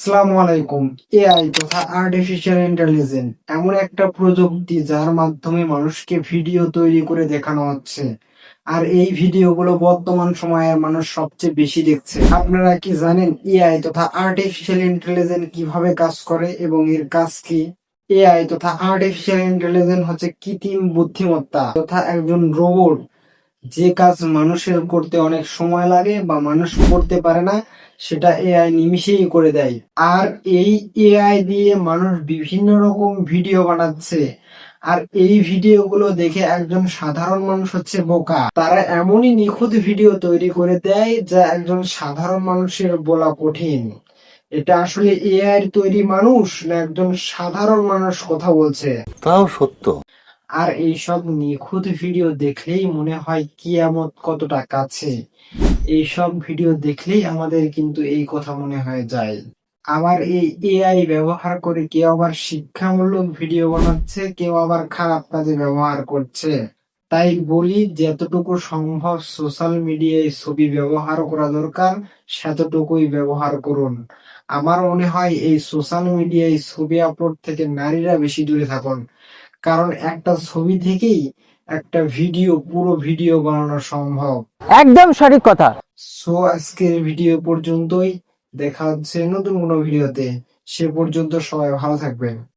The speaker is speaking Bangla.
আসসালামু আলাইকুম। এআই তথা আর্টিফিশিয়াল ইন্টেলিজেন্স এমন একটা প্রযুক্তি যার মাধ্যমে মানুষকে ভিডিও তৈরি করে দেখানো হচ্ছে। আর এই ভিডিওগুলো বর্তমান সময়ের মানুষ সবচেয়ে বেশি দেখছে। আপনারা কি জানেন এআই তথা আর্টিফিশিয়াল ইন্টেলিজেন্স কিভাবে কাজ করে এবং এর কাজ কি? এআই তথা আর্টিফিশিয়াল ইন্টেলিজেন্স হচ্ছে কৃত্রিম বুদ্ধিমত্তা তথা একজন রোবট, যে কাজ মানুষের করতে অনেক সময় লাগে বা মানুষ করতে পারে না, সেটা এআই নিমিষেই করে দেয়। আর এই এআই দিয়ে মানুষ বিভিন্ন রকম ভিডিও বানাচ্ছে। আর এই ভিডিওগুলো দেখে একজন সাধারণ মানুষ হচ্ছে বোকা। তারা এমনই নিখুঁত ভিডিও তৈরি করে দেয় যা একজন সাধারণ মানুষের বলা কঠিন। এটা আসলে এআই এর তৈরি মানুষ না একজন সাধারণ মানুষ কথা বলছে? তাও সত্য। আর এইসব নিখুঁত ভিডিও দেখলেই মনে হয় কিয়ামত কতটা কাছে। এইসব ভিডিও দেখলেই আমাদের কিন্তু এই কথা মনে হয়ে যায়। আবার এই এআই ব্যবহার করে কেউ আবার শিক্ষামূলক ভিডিও বানাচ্ছে, কেউ আবার খারাপ কাজে ব্যবহার করছে। তাই বলি, যতটুকু সম্ভব সোশ্যাল মিডিয়ায় ছবি ব্যবহার করা দরকার সেতটুকুই ব্যবহার করুন। আমার মনে হয় এই সোশ্যাল মিডিয়ায় ছবি আপলোড থেকে নারীরা বেশি দূরে থাকুন, কারণ একটা ছবি থেকেই একটা ভিডিও, পুরো ভিডিও বানানো সম্ভব। একদম সঠিক কথা। সো আজকের ভিডিও পর্যন্তই। দেখা হচ্ছে নতুন কোনো ভিডিওতে। সে পর্যন্ত সবাই ভালো থাকবেন।